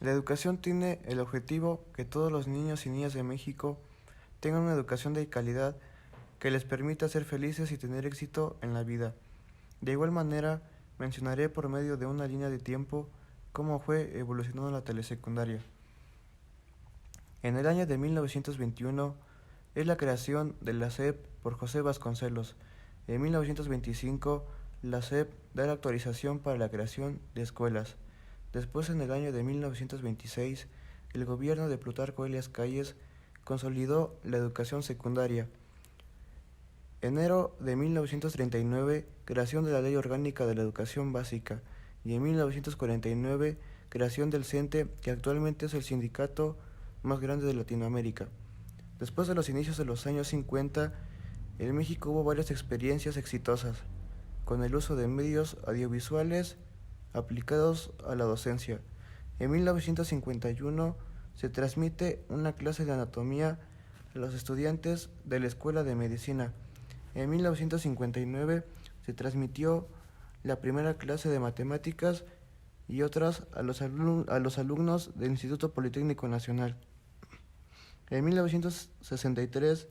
La educación tiene el objetivo que todos los niños y niñas de México tengan una educación de calidad que les permita ser felices y tener éxito en la vida. De igual manera, mencionaré por medio de una línea de tiempo cómo fue evolucionando la telesecundaria. En el año de 1921 es la creación de la SEP por José Vasconcelos. En 1925 la SEP da la autorización para la creación de escuelas. Después, en el año de 1926, el gobierno de Plutarco Elias Calles consolidó la educación secundaria. Enero de 1939, creación de la Ley Orgánica de la Educación Básica, y en 1949, creación del CENTE, que actualmente es el sindicato más grande de Latinoamérica. Después de los inicios de los años 50, en México hubo varias experiencias exitosas, con el uso de medios audiovisuales aplicados a la docencia. En 1951 se transmite una clase de anatomía a los estudiantes de la Escuela de Medicina. En 1959 se transmitió la primera clase de matemáticas y otras a los alumnos del Instituto Politécnico Nacional. En 1963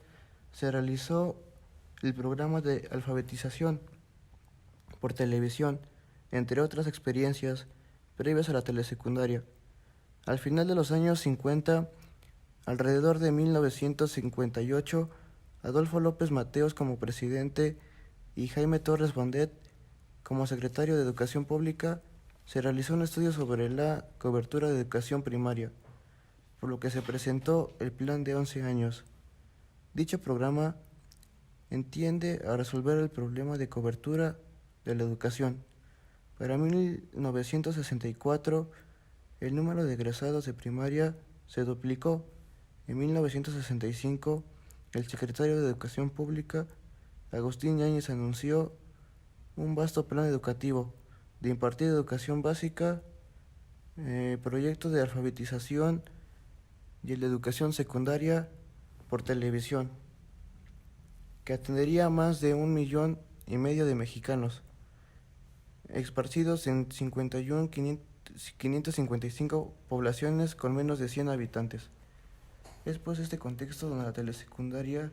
se realizó el programa de alfabetización por televisión, entre otras experiencias previas a la telesecundaria. Al final de los años 50, alrededor de 1958, Adolfo López Mateos como presidente y Jaime Torres Bondet como secretario de Educación Pública, se realizó un estudio sobre la cobertura de educación primaria, por lo que se presentó el plan de 11 años. Dicho programa entiende a resolver el problema de cobertura de la educación. Para 1964, el número de egresados de primaria se duplicó. En 1965, el secretario de Educación Pública, Agustín Yáñez, anunció un vasto plan educativo de impartir educación básica, proyectos de alfabetización y el de educación secundaria por televisión, que atendería a más de 1,5 millones de mexicanos, esparcidos en 555 poblaciones con menos de 100 habitantes. Es pues este contexto donde la telesecundaria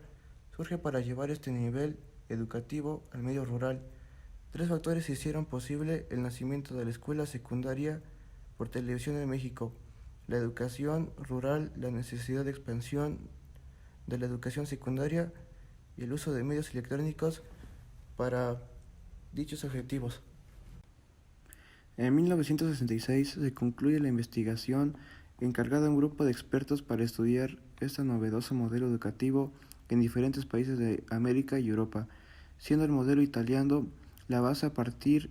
surge para llevar este nivel educativo al medio rural. 3 factores hicieron posible el nacimiento de la escuela secundaria por televisión en México: la educación rural, la necesidad de expansión de la educación secundaria y el uso de medios electrónicos para dichos objetivos. En 1966 se concluye la investigación encargada a un grupo de expertos para estudiar este novedoso modelo educativo en diferentes países de América y Europa, siendo el modelo italiano la base a partir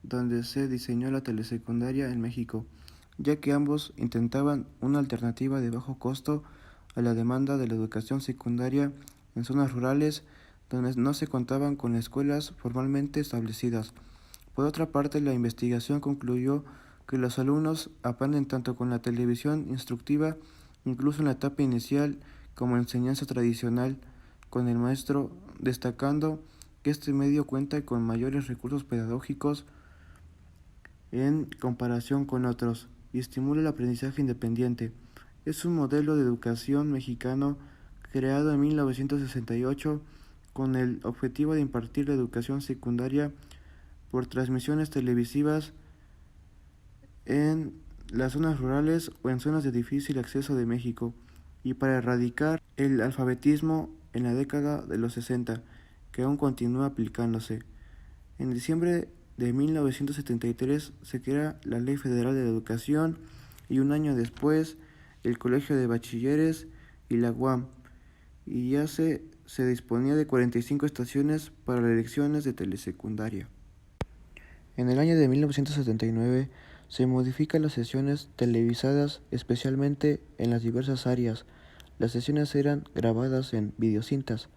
donde se diseñó la telesecundaria en México, ya que ambos intentaban una alternativa de bajo costo a la demanda de la educación secundaria en zonas rurales donde no se contaban con escuelas formalmente establecidas. Por otra parte, la investigación concluyó que los alumnos aprenden tanto con la televisión instructiva, incluso en la etapa inicial, como enseñanza tradicional, con el maestro, destacando que este medio cuenta con mayores recursos pedagógicos en comparación con otros y estimula el aprendizaje independiente. Es un modelo de educación mexicano creado en 1968 con el objetivo de impartir la educación secundaria por transmisiones televisivas en las zonas rurales o en zonas de difícil acceso de México, y para erradicar el alfabetismo en la década de los 60, que aún continúa aplicándose. En diciembre de 1973 se crea la Ley Federal de la Educación y un año después el Colegio de Bachilleres y la UAM, y ya se disponía de 45 estaciones para las elecciones de telesecundaria. En el año de 1979 se modifican las sesiones televisadas, especialmente en las diversas áreas. Las sesiones eran grabadas en videocintas.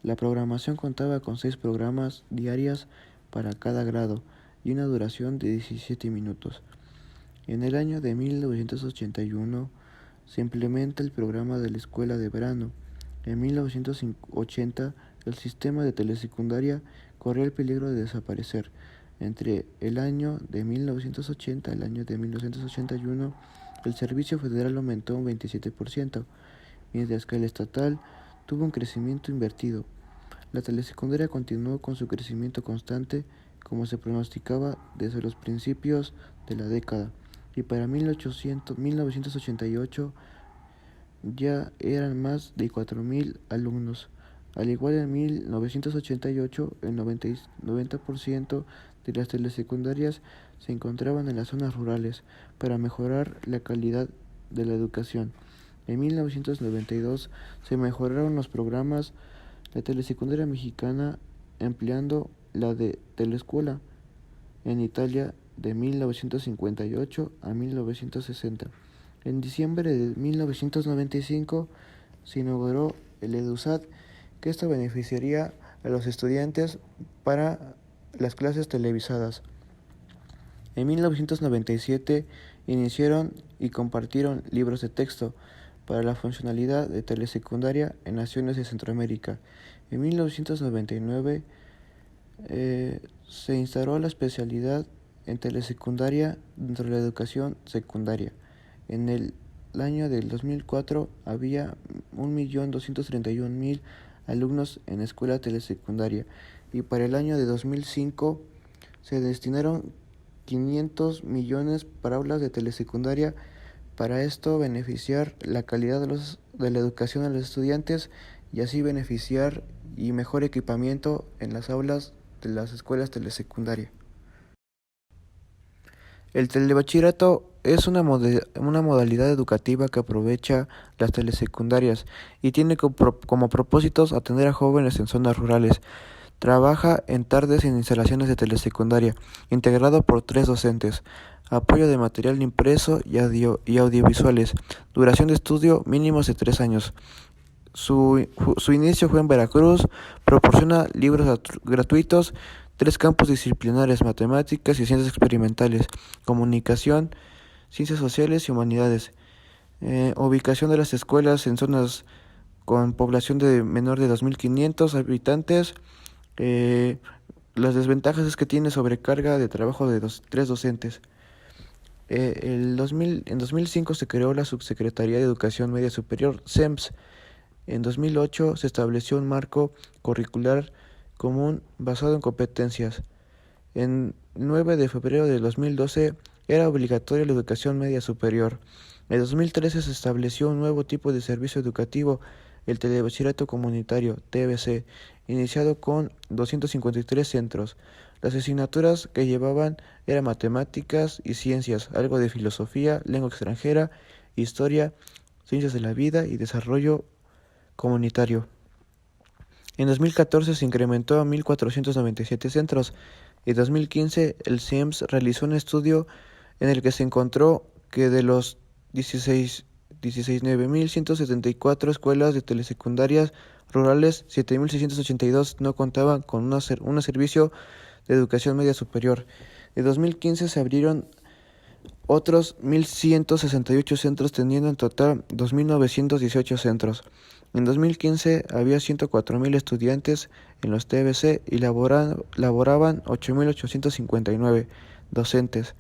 La programación contaba con 6 programas diarias para cada grado y una duración de 17 minutos. En el año de 1981 se implementa el programa de la escuela de verano. En 1980 el sistema de telesecundaria corría el peligro de desaparecer. Entre el año de 1980 y el año de 1981, el servicio federal aumentó un 27%, mientras que el estatal tuvo un crecimiento invertido. La telesecundaria continuó con su crecimiento constante, como se pronosticaba desde los principios de la década, y para 1988 ya eran más de 4.000 alumnos. Al igual en 1988, el 90% de las telesecundarias se encontraban en las zonas rurales para mejorar la calidad de la educación. En 1992 se mejoraron los programas de telesecundaria mexicana empleando la de Telescuola en Italia de 1958 a 1960. En diciembre de 1995 se inauguró el EduSat, que esto beneficiaría a los estudiantes para las clases televisadas. En 1997 iniciaron y compartieron libros de texto para la funcionalidad de telesecundaria en naciones de Centroamérica. En 1999 se instauró la especialidad en telesecundaria dentro de la educación secundaria. En el año del 2004 había 1.231.000 alumnos en escuela telesecundaria y para el año de 2005 se destinaron 500 millones para aulas de telesecundaria. Para esto beneficiar la calidad de la educación a los estudiantes y así beneficiar y mejor equipamiento en las aulas de las escuelas telesecundaria. El telebachillerato es una modalidad educativa que aprovecha las telesecundarias y tiene como propósitos atender a jóvenes en zonas rurales. Trabaja en tardes en instalaciones de telesecundaria, integrado por 3 docentes. Apoyo de material impreso y audiovisuales. Duración de estudio mínimos de 3 años. Su inicio fue en Veracruz. Proporciona libros gratuitos, 3 campos disciplinares: matemáticas y ciencias experimentales, comunicación, ciencias sociales y humanidades. Ubicación de las escuelas en zonas con población de menor de 2.500 habitantes. Las desventajas es que tiene sobrecarga de trabajo de 3 docentes. En 2005 se creó la Subsecretaría de Educación Media Superior, SEMS. En 2008 se estableció un marco curricular común basado en competencias. En 9 de febrero de 2012 era obligatoria la educación media superior. En 2013 se estableció un nuevo tipo de servicio educativo, el telebachillerato comunitario, TBC, iniciado con 253 centros. Las asignaturas que llevaban eran matemáticas y ciencias, algo de filosofía, lengua extranjera, historia, ciencias de la vida y desarrollo comunitario. En 2014 se incrementó a 1.497 centros. En 2015 el CIEMS realizó un estudio en el que se encontró que de los 19.174 escuelas de telesecundarias rurales, 7.682 no contaban con un servicio de educación media superior. En 2015 se abrieron otros 1.168 centros, teniendo en total 2.918 centros. En 2015 había 104.000 estudiantes en los TBC y laboraban 8.859 docentes.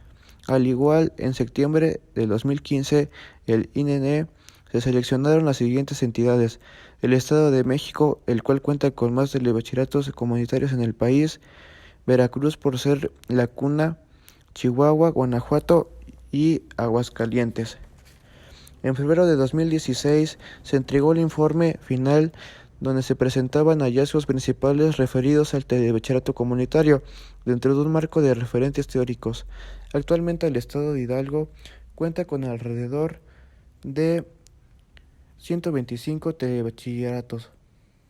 Al igual, en septiembre de 2015, el INE se seleccionaron las siguientes entidades: el Estado de México, el cual cuenta con más telebachilleratos comunitarios en el país; Veracruz, por ser la cuna; Chihuahua, Guanajuato y Aguascalientes. En febrero de 2016 se entregó el informe final donde se presentaban hallazgos principales referidos al telebachillerato comunitario dentro de un marco de referentes teóricos. Actualmente el estado de Hidalgo cuenta con alrededor de 125 telebachilleratos.